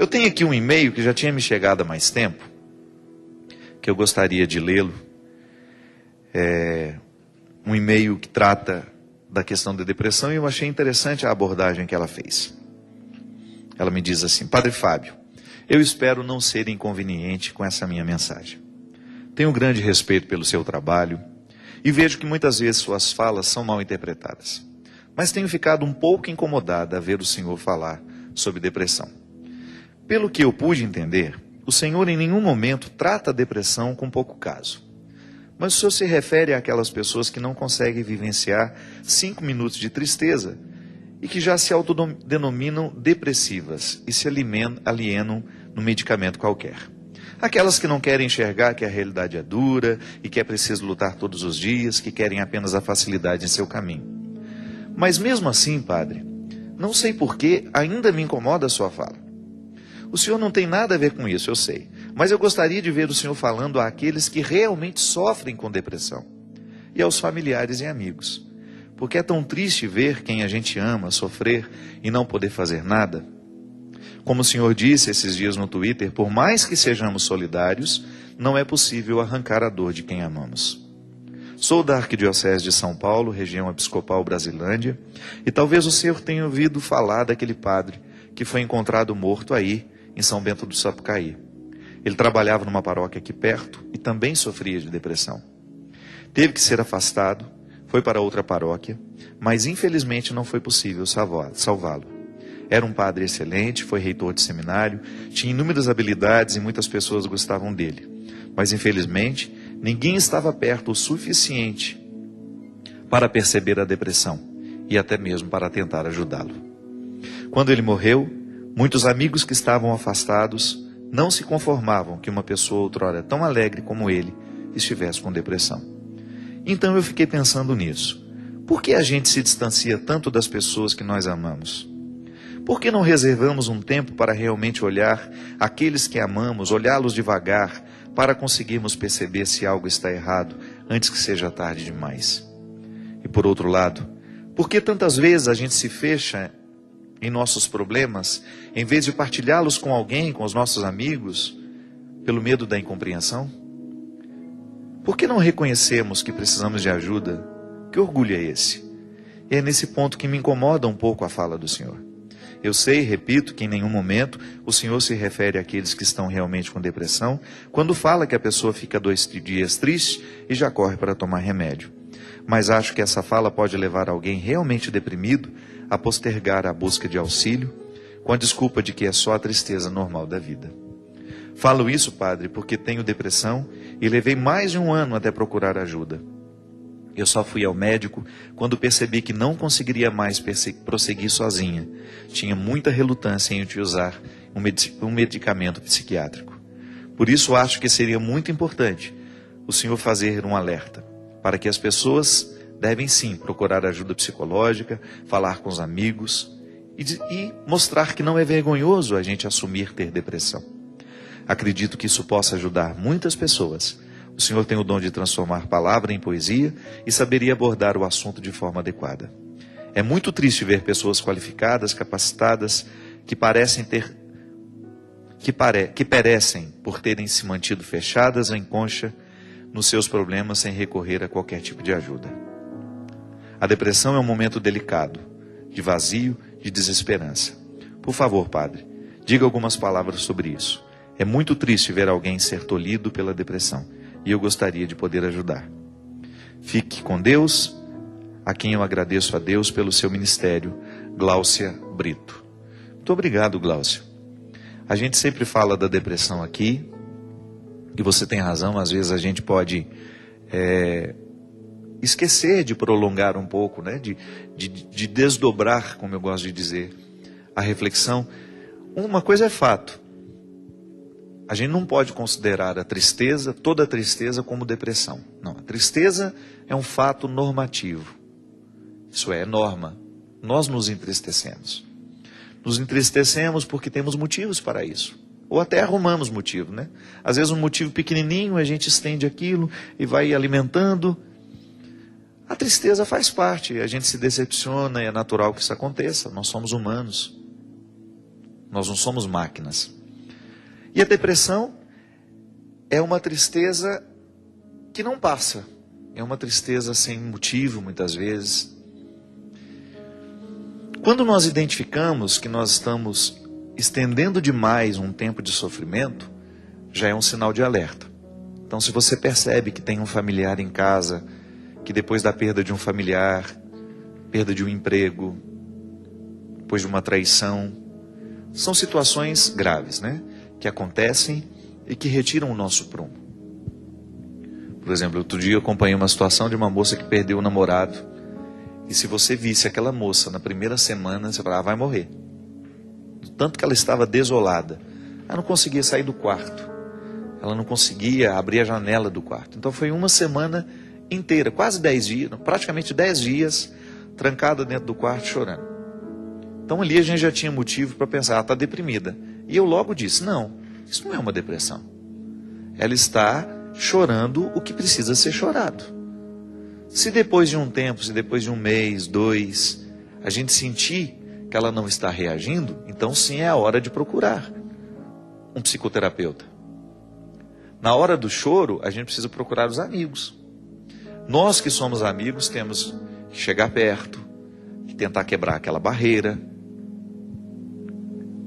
Eu tenho aqui um e-mail que já tinha me chegado há mais tempo, que eu gostaria de lê-lo. É um e-mail que trata da questão da depressão e eu achei interessante a abordagem que ela fez. Ela me diz assim: Padre Fábio, eu espero não ser inconveniente com essa minha mensagem. Tenho um grande respeito pelo seu trabalho e vejo que muitas vezes suas falas são mal interpretadas. Mas tenho ficado um pouco incomodada a ver o senhor falar sobre depressão. Pelo que eu pude entender, o senhor em nenhum momento trata a depressão com pouco caso. Mas o senhor se refere àquelas pessoas que não conseguem vivenciar 5 minutos de tristeza e que já se autodenominam depressivas e se alienam no medicamento qualquer. Aquelas que não querem enxergar que a realidade é dura e que é preciso lutar todos os dias, que querem apenas a facilidade em seu caminho. Mas mesmo assim, padre, não sei por que ainda me incomoda a sua fala. O senhor não tem nada a ver com isso, eu sei. Mas eu gostaria de ver o senhor falando àqueles que realmente sofrem com depressão. E aos familiares e amigos. Porque é tão triste ver quem a gente ama sofrer e não poder fazer nada. Como o senhor disse esses dias no Twitter, por mais que sejamos solidários, não é possível arrancar a dor de quem amamos. Sou da Arquidiocese de São Paulo, região episcopal Brasilândia, e talvez o senhor tenha ouvido falar daquele padre que foi encontrado morto aí, em São Bento do Sapucaí. Ele trabalhava numa paróquia aqui perto e também sofria de depressão. Teve que ser afastado, foi para outra paróquia, mas infelizmente não foi possível salvá-lo. Era um padre excelente, foi reitor de seminário, tinha inúmeras habilidades e muitas pessoas gostavam dele. Mas infelizmente, ninguém estava perto o suficiente para perceber a depressão e até mesmo para tentar ajudá-lo. Quando ele morreu, muitos amigos que estavam afastados não se conformavam que uma pessoa outrora tão alegre como ele estivesse com depressão. Então eu fiquei pensando nisso. Por que a gente se distancia tanto das pessoas que nós amamos? Por que não reservamos um tempo para realmente olhar aqueles que amamos, olhá-los devagar, para conseguirmos perceber se algo está errado antes que seja tarde demais? E por outro lado, por que tantas vezes a gente se fecha em nossos problemas, em vez de partilhá-los com alguém, com os nossos amigos, pelo medo da incompreensão? Por que não reconhecemos que precisamos de ajuda? Que orgulho é esse? E é nesse ponto que me incomoda um pouco a fala do Senhor. Eu sei, repito, que em nenhum momento o Senhor se refere àqueles que estão realmente com depressão, quando fala que a pessoa fica 2 dias triste e já corre para tomar remédio. Mas acho que essa fala pode levar alguém realmente deprimido a postergar a busca de auxílio, com a desculpa de que é só a tristeza normal da vida. Falo isso, padre, porque tenho depressão e levei mais de 1 ano até procurar ajuda. Eu só fui ao médico quando percebi que não conseguiria mais prosseguir sozinha. Tinha muita relutância em utilizar um medicamento psiquiátrico. Por isso acho que seria muito importante o senhor fazer um alerta, para que as pessoas devem sim procurar ajuda psicológica, falar com os amigos e mostrar que não é vergonhoso a gente assumir ter depressão. Acredito que isso possa ajudar muitas pessoas. O senhor tem o dom de transformar palavra em poesia e saberia abordar o assunto de forma adequada. É muito triste ver pessoas qualificadas, capacitadas, que perecem por terem se mantido fechadas em concha nos seus problemas sem recorrer a qualquer tipo de ajuda. A depressão é um momento delicado, de vazio, de desesperança. Por favor, padre, diga algumas palavras sobre isso. É muito triste ver alguém ser tolhido pela depressão. E eu gostaria de poder ajudar. Fique com Deus, a quem eu agradeço a Deus pelo seu ministério, Gláucia Brito. Muito obrigado, Gláucia. A gente sempre fala da depressão aqui, e você tem razão, às vezes a gente pode esquecer de prolongar um pouco, né? de desdobrar, como eu gosto de dizer, a reflexão. Uma coisa é fato. A gente não pode considerar a tristeza, toda a tristeza, como depressão. Não, a tristeza é um fato normativo. Isso é norma. Nós nos entristecemos. Nos entristecemos porque temos motivos para isso. Ou até arrumamos motivo, né? Às vezes um motivo pequenininho, a gente estende aquilo e vai alimentando. A tristeza faz parte, a gente se decepciona, é natural que isso aconteça. Nós somos humanos. Nós não somos máquinas. E a depressão é uma tristeza que não passa. É uma tristeza sem motivo, muitas vezes. Quando nós identificamos que nós estamos estendendo demais um tempo de sofrimento, já é um sinal de alerta. Então, se você percebe que tem um familiar em casa, que depois da perda de um familiar, perda de um emprego, depois de uma traição, são situações graves, né? Que acontecem e que retiram o nosso prumo. Por exemplo, outro dia eu acompanhei uma situação de uma moça que perdeu o namorado. E se você visse aquela moça na primeira semana, você falava, vai morrer. Tanto que ela estava desolada. Ela não conseguia sair do quarto. Ela não conseguia abrir a janela do quarto. Então foi uma semana inteira, quase 10 dias, praticamente 10 dias, trancada dentro do quarto chorando. Então ali a gente já tinha motivo para pensar, está deprimida. E eu logo disse, não, isso não é uma depressão. Ela está chorando o que precisa ser chorado. Se depois de um tempo, se depois de um mês, 2, a gente sentir que ela não está reagindo, então sim é a hora de procurar um psicoterapeuta. Na hora do choro, a gente precisa procurar os amigos. Nós que somos amigos temos que chegar perto, que tentar quebrar aquela barreira,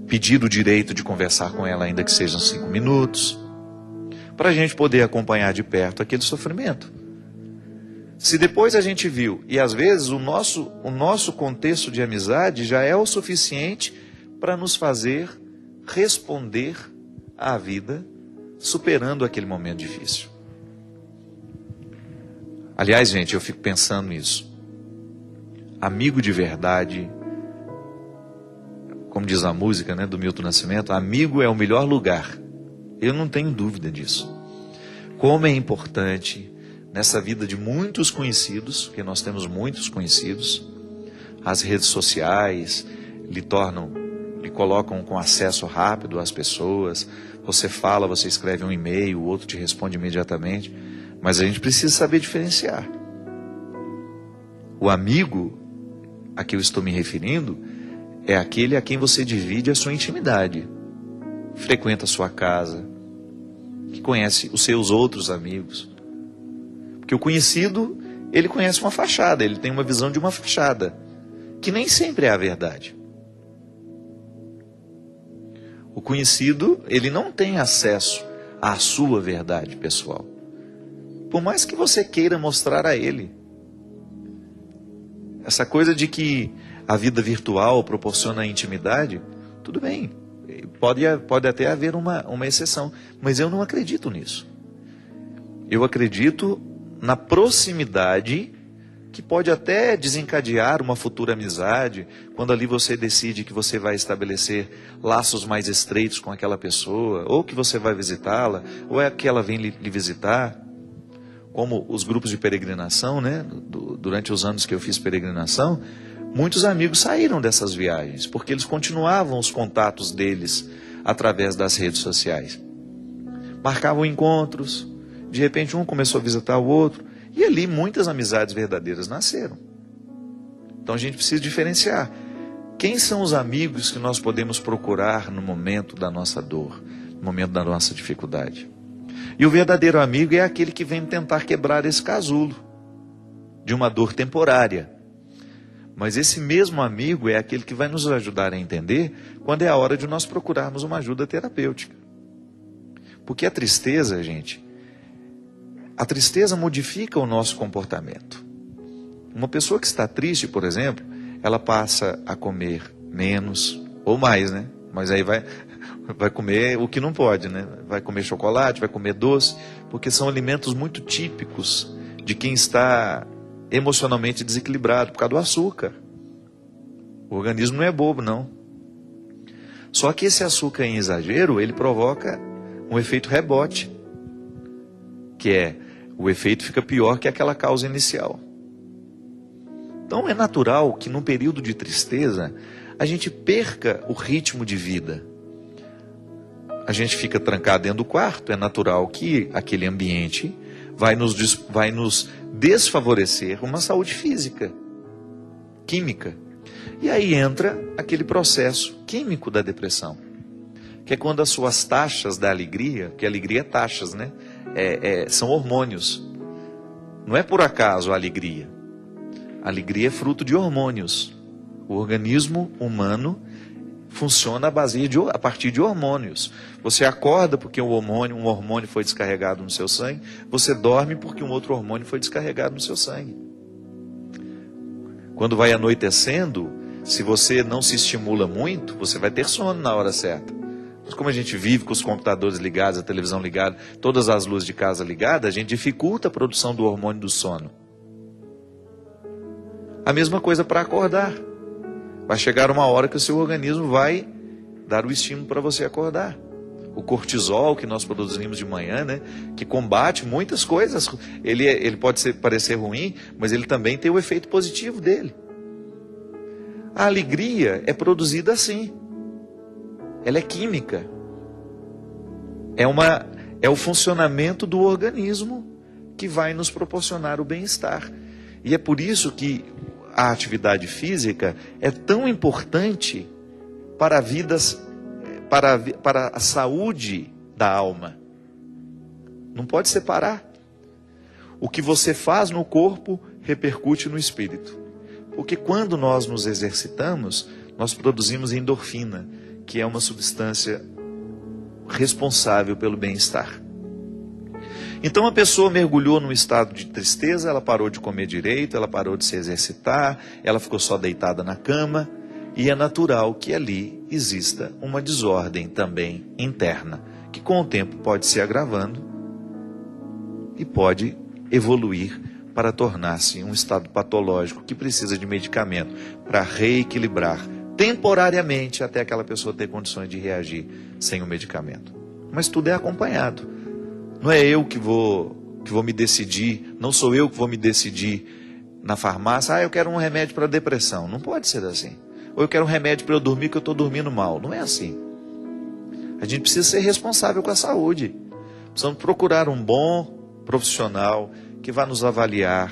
pedir o direito de conversar com ela, ainda que sejam 5 minutos, para a gente poder acompanhar de perto aquele sofrimento. Se depois a gente viu, e às vezes o nosso contexto de amizade já é o suficiente para nos fazer responder à vida, superando aquele momento difícil. Aliás, gente, eu fico pensando nisso. Amigo de verdade, como diz a música, né, do Milton Nascimento, amigo é o melhor lugar. Eu não tenho dúvida disso. Como é importante nessa vida de muitos conhecidos, porque nós temos muitos conhecidos, as redes sociais lhe colocam com acesso rápido às pessoas. Você fala, você escreve um e-mail, o outro te responde imediatamente. Mas a gente precisa saber diferenciar. O amigo a que eu estou me referindo é aquele a quem você divide a sua intimidade. Frequenta a sua casa, que conhece os seus outros amigos. Porque o conhecido, ele conhece uma fachada, ele tem uma visão de uma fachada, que nem sempre é a verdade. O conhecido, ele não tem acesso à sua verdade pessoal. Por mais que você queira mostrar a ele. Essa coisa de que a vida virtual proporciona intimidade, tudo bem, pode até haver uma exceção, mas eu não acredito nisso. Eu acredito na proximidade que pode até desencadear uma futura amizade, quando ali você decide que você vai estabelecer laços mais estreitos com aquela pessoa, ou que você vai visitá-la, ou é que ela vem lhe visitar. Como os grupos de peregrinação, né? Durante os anos que eu fiz peregrinação, muitos amigos saíram dessas viagens, porque eles continuavam os contatos deles através das redes sociais. Marcavam encontros, de repente um começou a visitar o outro, e ali muitas amizades verdadeiras nasceram. Então a gente precisa diferenciar. Quem são os amigos que nós podemos procurar no momento da nossa dor, no momento da nossa dificuldade? E o verdadeiro amigo é aquele que vem tentar quebrar esse casulo de uma dor temporária. Mas esse mesmo amigo é aquele que vai nos ajudar a entender quando é a hora de nós procurarmos uma ajuda terapêutica. Porque a tristeza, gente, a tristeza modifica o nosso comportamento. Uma pessoa que está triste, por exemplo, ela passa a comer menos ou mais, né? Mas aí vai comer o que não pode, né? Vai comer chocolate, vai comer doce, porque são alimentos muito típicos de quem está emocionalmente desequilibrado por causa do açúcar. O organismo não é bobo, não. Só que esse açúcar em exagero, ele provoca um efeito rebote, que é, o efeito fica pior que aquela causa inicial. Então é natural que num período de tristeza, a gente perca o ritmo de vida. A gente fica trancado dentro do quarto, é natural que aquele ambiente vai nos desfavorecer uma saúde física, química. E aí entra aquele processo químico da depressão, que é quando as suas taxas da alegria, que alegria é taxas, né? São hormônios. Não é por acaso a alegria. A alegria é fruto de hormônios. O organismo humano funciona a partir de hormônios. Você acorda porque um hormônio foi descarregado no seu sangue. Você dorme porque um outro hormônio foi descarregado no seu sangue. Quando vai anoitecendo, se você não se estimula muito, você vai ter sono na hora certa. Mas como a gente vive com os computadores ligados, a televisão ligada, todas as luzes de casa ligadas, a gente dificulta a produção do hormônio do sono. A mesma coisa para acordar. Vai chegar uma hora que o seu organismo vai dar o estímulo para você acordar. O cortisol que nós produzimos de manhã, né, que combate muitas coisas, ele pode parecer ruim, mas ele também tem o efeito positivo dele. A alegria é produzida assim. Ela é química. É o funcionamento do organismo que vai nos proporcionar o bem-estar. E é por isso que a atividade física é tão importante para a saúde da alma. Não pode separar. O que você faz no corpo repercute no espírito. Porque quando nós nos exercitamos, nós produzimos endorfina, que é uma substância responsável pelo bem-estar. Então a pessoa mergulhou num estado de tristeza, ela parou de comer direito, ela parou de se exercitar, ela ficou só deitada na cama, e é natural que ali exista uma desordem também interna, que com o tempo pode se agravando e pode evoluir para tornar-se um estado patológico que precisa de medicamento para reequilibrar temporariamente até aquela pessoa ter condições de reagir sem o medicamento. Mas tudo é acompanhado. Não é eu que vou me decidir, não sou eu que vou me decidir na farmácia, eu quero um remédio para depressão. Não pode ser assim. Ou eu quero um remédio para eu dormir que eu estou dormindo mal. Não é assim. A gente precisa ser responsável com a saúde. Precisamos procurar um bom profissional que vai nos avaliar,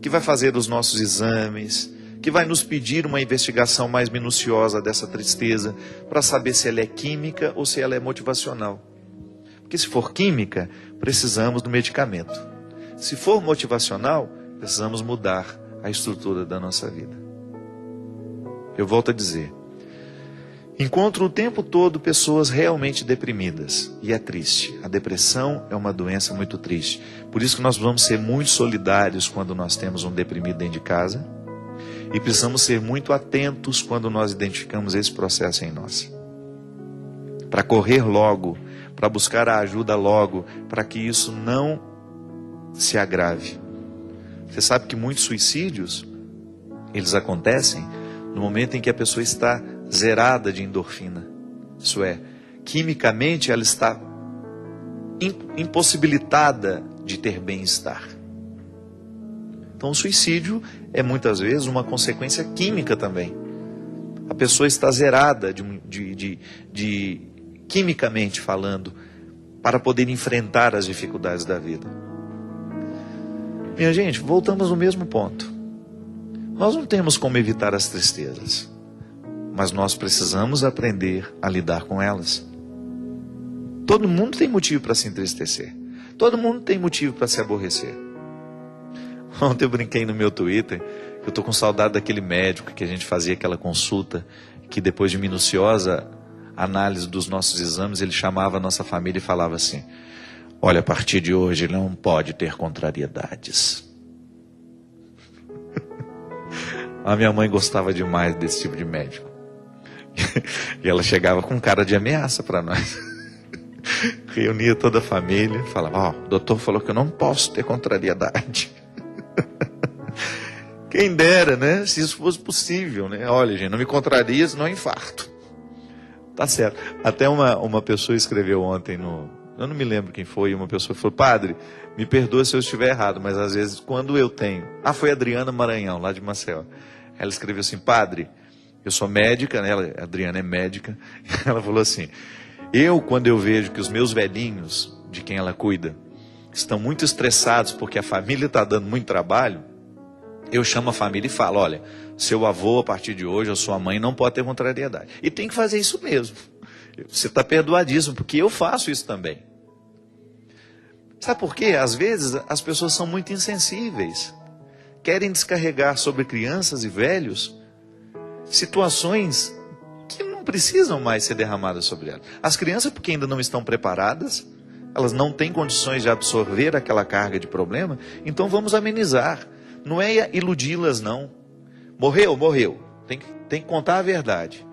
que vai fazer os nossos exames, que vai nos pedir uma investigação mais minuciosa dessa tristeza, para saber se ela é química ou se ela é motivacional. Porque se for química, precisamos do medicamento. Se for motivacional, precisamos mudar a estrutura da nossa vida. Eu volto a dizer, encontro o tempo todo pessoas realmente deprimidas, e é triste. A depressão é uma doença muito triste. Por isso que nós vamos ser muito solidários quando nós temos um deprimido dentro de casa, e precisamos ser muito atentos quando nós identificamos esse processo em nós. Para correr logo, para buscar a ajuda logo, para que isso não se agrave. Você sabe que muitos suicídios, eles acontecem no momento em que a pessoa está zerada de endorfina. Isso é, quimicamente ela está impossibilitada de ter bem-estar. Então o suicídio é muitas vezes uma consequência química também. A pessoa está zerada quimicamente falando, para poder enfrentar as dificuldades da vida. Minha gente, voltamos ao mesmo ponto. Nós não temos como evitar as tristezas, mas nós precisamos aprender a lidar com elas. Todo mundo tem motivo para se entristecer. Todo mundo tem motivo para se aborrecer. Ontem eu brinquei no meu Twitter, eu estou com saudade daquele médico que a gente fazia aquela consulta, que depois de minuciosa análise dos nossos exames, ele chamava a nossa família e falava assim: olha, a partir de hoje ele não pode ter contrariedades. A minha mãe gostava demais desse tipo de médico. E ela chegava com cara de ameaça para nós. Reunia toda a família, falava: o doutor falou que eu não posso ter contrariedade. Quem dera, né? Se isso fosse possível, né? Olha, gente, não me contraria, senão eu infarto. Tá certo. Até uma pessoa escreveu ontem eu não me lembro quem foi, uma pessoa falou: padre, me perdoa se eu estiver errado, mas às vezes quando eu tenho... foi a Adriana Maranhão, lá de Maceió. Ela escreveu assim: padre, eu sou médica, né? A Adriana é médica. Ela falou assim: quando eu vejo que os meus velhinhos, de quem ela cuida, estão muito estressados porque a família está dando muito trabalho, eu chamo a família e falo, olha, seu avô a partir de hoje, ou sua mãe não pode ter contrariedade. E tem que fazer isso mesmo. Você está perdoadíssimo, porque eu faço isso também. Sabe por quê? Às vezes as pessoas são muito insensíveis. Querem descarregar sobre crianças e velhos situações que não precisam mais ser derramadas sobre elas. As crianças, porque ainda não estão preparadas, elas não têm condições de absorver aquela carga de problema, então vamos amenizar. Não é iludi-las, não. Morreu, morreu. Tem que contar a verdade.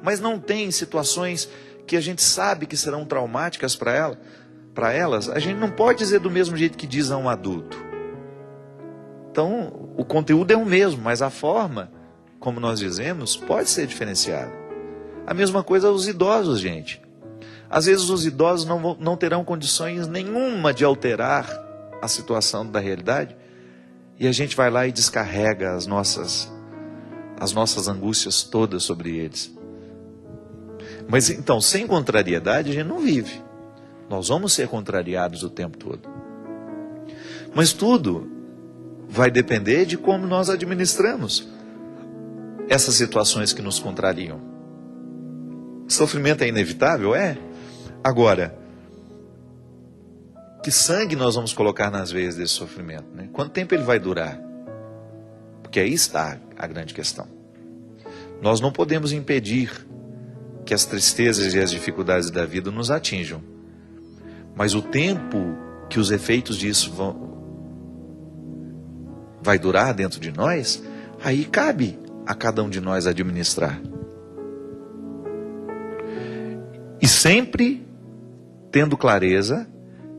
Mas não tem situações que a gente sabe que serão traumáticas para elas, a gente não pode dizer do mesmo jeito que diz a um adulto. Então, o conteúdo é o mesmo, mas a forma, como nós dizemos, pode ser diferenciada. A mesma coisa aos idosos, gente. Às vezes os idosos não terão condições nenhuma de alterar a situação da realidade, e a gente vai lá e descarrega as nossas angústias todas sobre eles. Mas então, sem contrariedade, a gente não vive. Nós vamos ser contrariados o tempo todo. Mas tudo vai depender de como nós administramos essas situações que nos contrariam. Sofrimento é inevitável? É. Agora, que sangue nós vamos colocar nas veias desse sofrimento, né? Quanto tempo ele vai durar? Porque aí está a grande questão. Nós não podemos impedir que as tristezas e as dificuldades da vida nos atinjam. Mas o tempo que os efeitos disso vai durar dentro de nós, aí cabe a cada um de nós administrar. E sempre tendo clareza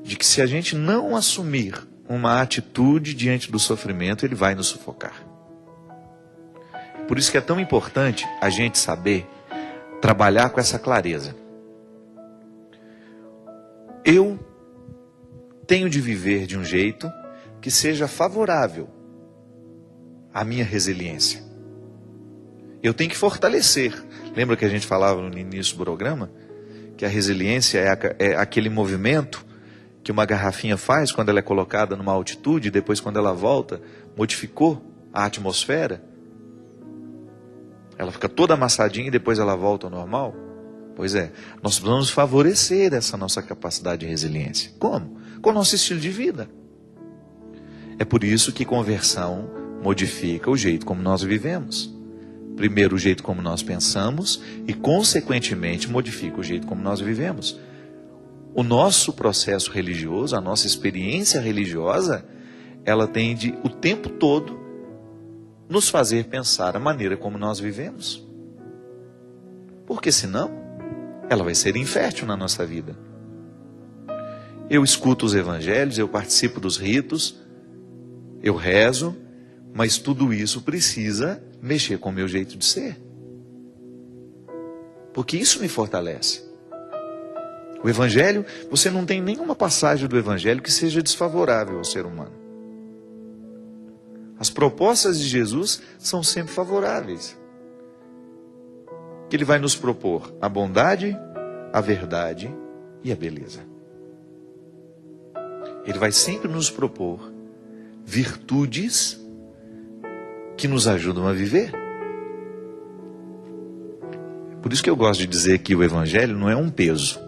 de que se a gente não assumir uma atitude diante do sofrimento, ele vai nos sufocar. Por isso que é tão importante a gente saber trabalhar com essa clareza. Eu tenho de viver de um jeito que seja favorável à minha resiliência. Eu tenho que fortalecer. Lembra que a gente falava no início do programa? Que a resiliência é aquele movimento que uma garrafinha faz quando ela é colocada numa altitude, e depois quando ela volta, modificou a atmosfera. Ela fica toda amassadinha e depois ela volta ao normal. Pois é, nós precisamos favorecer essa nossa capacidade de resiliência. Como? Com o nosso estilo de vida. É por isso que conversão modifica o jeito como nós vivemos. Primeiro, o jeito como nós pensamos e, consequentemente, modifica o jeito como nós vivemos. O nosso processo religioso, a nossa experiência religiosa, ela tem de, o tempo todo, nos fazer pensar a maneira como nós vivemos. Porque senão, ela vai ser infértil na nossa vida. Eu escuto os evangelhos, eu participo dos ritos, eu rezo, mas tudo isso precisa mexer com o meu jeito de ser. Porque isso me fortalece. O evangelho, você não tem nenhuma passagem do evangelho que seja desfavorável ao ser humano. As propostas de Jesus são sempre favoráveis. Que ele vai nos propor a bondade, a verdade e a beleza. Ele vai sempre nos propor virtudes que nos ajudam a viver. Por isso que eu gosto de dizer que o evangelho não é um peso.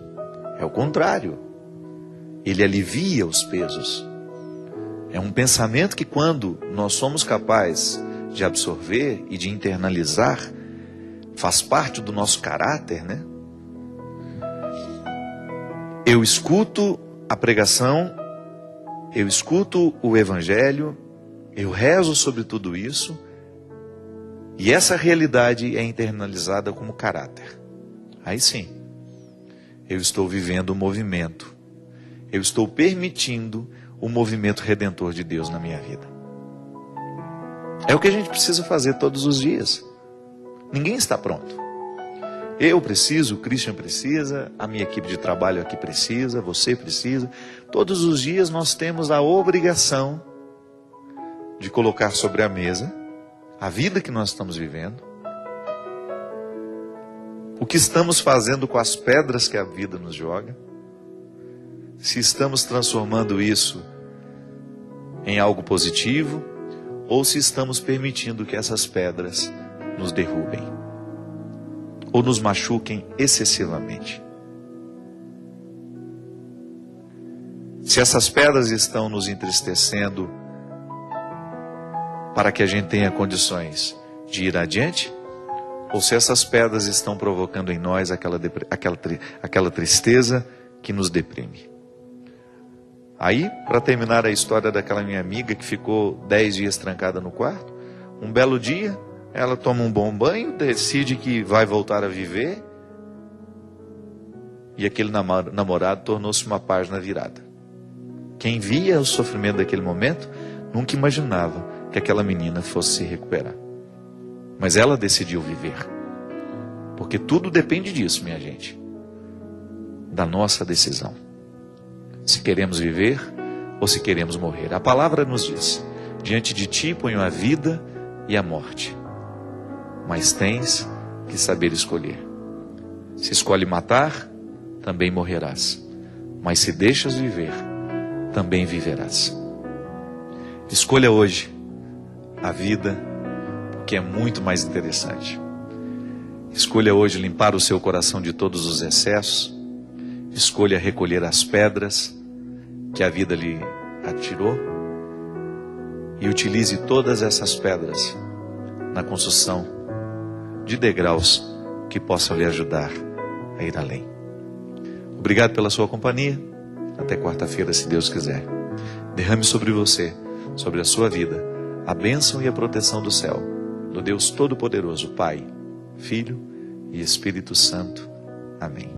É o contrário. Ele alivia os pesos. É um pensamento que, quando nós somos capazes de absorver e de internalizar, faz parte do nosso caráter, né? Eu escuto a pregação, eu escuto o evangelho, eu rezo sobre tudo isso, e essa realidade é internalizada como caráter. Aí sim, eu estou vivendo o movimento, eu estou permitindo o movimento redentor de Deus na minha vida. É o que a gente precisa fazer todos os dias. Ninguém está pronto. Eu preciso, o Christian precisa, a minha equipe de trabalho aqui precisa, você precisa. Todos os dias nós temos a obrigação de colocar sobre a mesa a vida que nós estamos vivendo, o que estamos fazendo com as pedras que a vida nos joga, se estamos transformando isso em algo positivo, ou se estamos permitindo que essas pedras nos derrubem ou nos machuquem excessivamente. Se essas pedras estão nos entristecendo para que a gente tenha condições de ir adiante, ou se essas pedras estão provocando em nós aquela tristeza que nos deprime. Aí, para terminar a história daquela minha amiga que ficou 10 dias trancada no quarto, um belo dia, ela toma um bom banho, decide que vai voltar a viver, e aquele namorado tornou-se uma página virada. Quem via o sofrimento daquele momento, nunca imaginava que aquela menina fosse se recuperar. Mas ela decidiu viver. Porque tudo depende disso, minha gente. Da nossa decisão. Se queremos viver ou se queremos morrer. A palavra nos diz: diante de ti ponho a vida e a morte. Mas tens que saber escolher. Se escolhe matar, também morrerás. Mas se deixas viver, também viverás. Escolha hoje a vida, que é muito mais interessante. Escolha hoje limpar o seu coração de todos os excessos. Escolha recolher as pedras que a vida lhe atirou e utilize todas essas pedras na construção de degraus que possam lhe ajudar a ir além. Obrigado pela sua companhia. Até quarta-feira, se Deus quiser. Derrame sobre você, sobre a sua vida, a bênção e a proteção do céu, do Deus Todo-Poderoso, Pai, Filho e Espírito Santo. Amém.